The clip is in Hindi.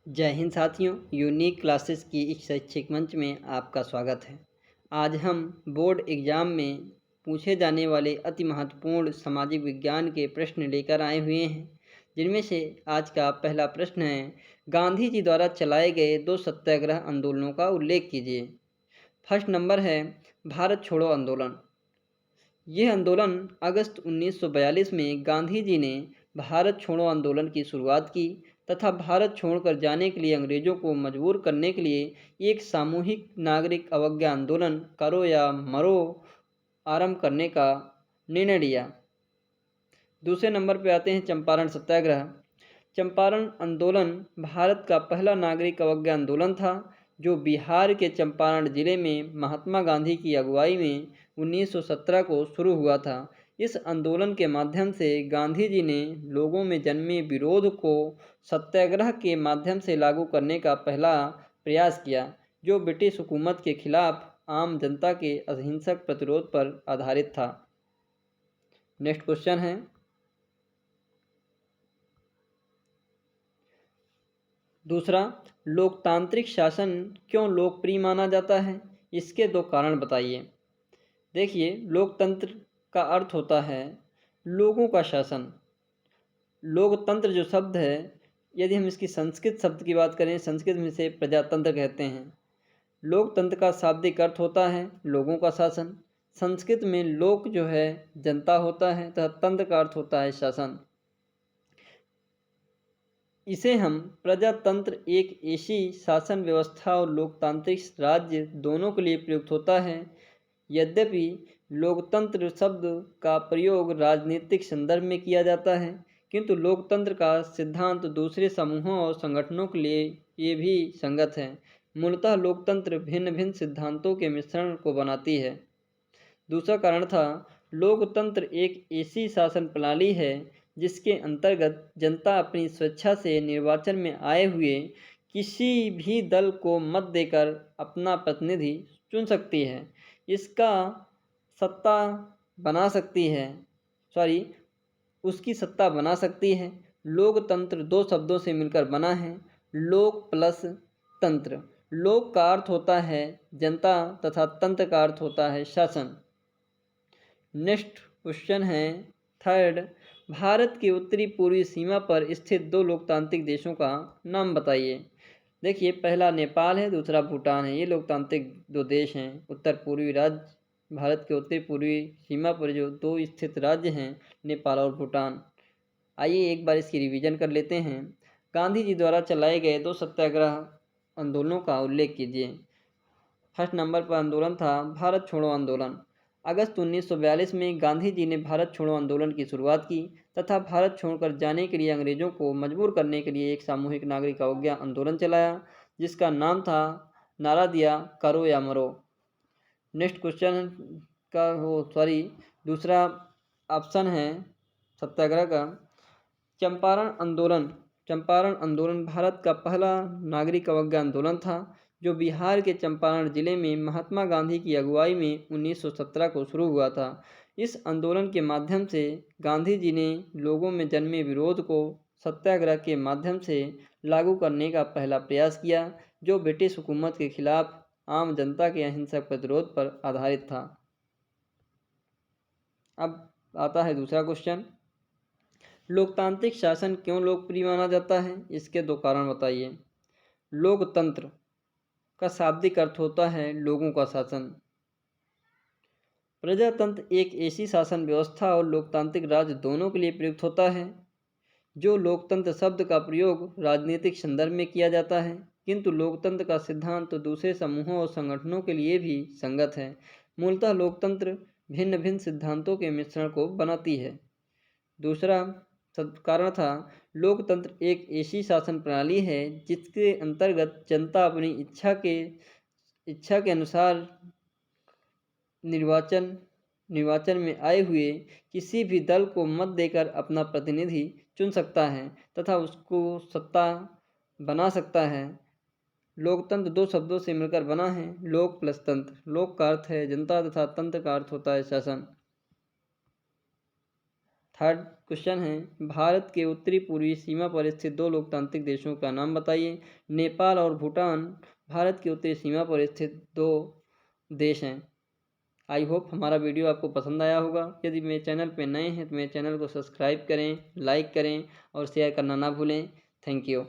जय हिंद साथियों, यूनिक क्लासेस की इस शैक्षिक मंच में आपका स्वागत है। आज हम बोर्ड एग्जाम में पूछे जाने वाले अति महत्वपूर्ण सामाजिक विज्ञान के प्रश्न लेकर आए हुए हैं, जिनमें से आज का पहला प्रश्न है, गांधी जी द्वारा चलाए गए 2 सत्याग्रह आंदोलनों का उल्लेख कीजिए। फर्स्ट नंबर है भारत छोड़ो आंदोलन। यह आंदोलन अगस्त 1942 में गांधी जी ने भारत छोड़ो आंदोलन की शुरुआत की तथा भारत छोड़कर जाने के लिए अंग्रेजों को मजबूर करने के लिए एक सामूहिक नागरिक अवज्ञा आंदोलन करो या मरो आरंभ करने का निर्णय लिया। दूसरे नंबर पर आते हैं चंपारण सत्याग्रह। चंपारण आंदोलन भारत का पहला नागरिक अवज्ञा आंदोलन था, जो बिहार के चंपारण जिले में महात्मा गांधी की अगुवाई में 1917 को शुरू हुआ था। इस आंदोलन के माध्यम से गांधी जी ने लोगों में जन्मे विरोध को सत्याग्रह के माध्यम से लागू करने का पहला प्रयास किया, जो ब्रिटिश हुकूमत के खिलाफ आम जनता के अहिंसक प्रतिरोध पर आधारित था। नेक्स्ट क्वेश्चन है, दूसरा, लोकतांत्रिक शासन क्यों लोकप्रिय माना जाता है? इसके 2 कारण बताइए। देखिए, लोकतंत्र का अर्थ होता है लोगों का शासन। लोकतंत्र जो शब्द है, यदि हम इसकी संस्कृत शब्द की बात करें, संस्कृत में इसे प्रजातंत्र कहते हैं। लोकतंत्र का शाब्दिक अर्थ होता है लोगों का शासन। संस्कृत में लोक जो है जनता होता है तथा तंत्र का अर्थ होता है शासन। इसे हम प्रजातंत्र एक ऐसी शासन व्यवस्था और लोकतांत्रिक राज्य दोनों के लिए प्रयुक्त होता है। यद्यपि लोकतंत्र शब्द का प्रयोग राजनीतिक संदर्भ में किया जाता है, किंतु लोकतंत्र का सिद्धांत दूसरे समूहों और संगठनों के लिए ये भी संगत है। मूलतः लोकतंत्र भिन्न भिन्न सिद्धांतों के मिश्रण को बनाती है। दूसरा कारण था, लोकतंत्र एक ऐसी शासन प्रणाली है जिसके अंतर्गत जनता अपनी स्वेच्छा से निर्वाचन में आए हुए किसी भी दल को मत देकर अपना प्रतिनिधि चुन सकती है, इसका सत्ता बना सकती है उसकी सत्ता बना सकती है। लोकतंत्र 2 शब्दों से मिलकर बना है, लोक प्लस तंत्र। लोक का अर्थ होता है जनता तथा तंत्र का अर्थ होता है शासन। नेक्स्ट क्वेश्चन है, थर्ड, भारत की उत्तरी पूर्वी सीमा पर स्थित 2 लोकतांत्रिक देशों का नाम बताइए। देखिए, पहला नेपाल है, दूसरा भूटान है। ये लोकतांत्रिक 2 देश हैं। उत्तर पूर्वी राज्य, भारत के उत्तरी पूर्वी सीमा पर जो 2 स्थित राज्य हैं, नेपाल और भूटान। आइए एक बार इसकी रिवीजन कर लेते हैं। गांधी जी द्वारा चलाए गए 2 सत्याग्रह आंदोलनों का उल्लेख कीजिए। फर्स्ट नंबर पर आंदोलन था भारत छोड़ो आंदोलन। अगस्त 1942 में गांधी जी ने भारत छोड़ो आंदोलन की शुरुआत की तथा भारत छोड़कर जाने के लिए अंग्रेजों को मजबूर करने के लिए एक सामूहिक नागरिक अवज्ञा आंदोलन चलाया, जिसका नाम था, नारा दिया, करो या मरो। नेक्स्ट क्वेश्चन दूसरा ऑप्शन है सत्याग्रह का, चंपारण आंदोलन भारत का पहला नागरिक अवज्ञा आंदोलन था, जो बिहार के चंपारण जिले में महात्मा गांधी की अगुवाई में 1917 को शुरू हुआ था। इस आंदोलन के माध्यम से गांधी जी ने लोगों में जन्मे विरोध को सत्याग्रह के माध्यम से लागू करने का पहला प्रयास किया, जो ब्रिटिश हुकूमत के खिलाफ आम जनता के अहिंसक प्रतिरोध पर आधारित था। अब आता है दूसरा क्वेश्चन, लोकतांत्रिक शासन क्यों लोकप्रिय माना जाता है? इसके 2 कारण बताइए। लोकतंत्र का शाब्दिक अर्थ होता है लोगों का शासन। प्रजातंत्र एक ऐसी शासन व्यवस्था और लोकतांत्रिक राज्य दोनों के लिए प्रयुक्त होता है। जो लोकतंत्र शब्द का प्रयोग राजनीतिक संदर्भ में किया जाता है, किंतु लोकतंत्र का सिद्धांत तो दूसरे समूहों और संगठनों के लिए भी संगत है। मूलतः लोकतंत्र भिन्न भिन्न सिद्धांतों के मिश्रण को बनाती है। दूसरा कारण था, लोकतंत्र एक ऐसी शासन प्रणाली है जिसके अंतर्गत जनता अपनी इच्छा के अनुसार निर्वाचन में आए हुए किसी भी दल को मत देकर अपना प्रतिनिधि चुन सकता है तथा उसको सत्ता बना सकता है। लोकतंत्र 2 शब्दों से मिलकर बना है, लोक प्लस तंत्र। लोक का अर्थ है जनता तथा तंत्र का अर्थ होता है शासन। थर्ड क्वेश्चन है, भारत के उत्तरी पूर्वी सीमा पर स्थित दो लोकतांत्रिक देशों का नाम बताइए। नेपाल और भूटान भारत की उत्तरी सीमा पर स्थित दो देश हैं। आई होप हमारा वीडियो आपको पसंद आया होगा। यदि मेरे चैनल पर नए हैं तो मेरे चैनल को सब्सक्राइब करें, लाइक करें और शेयर करना ना भूलें। Thank you.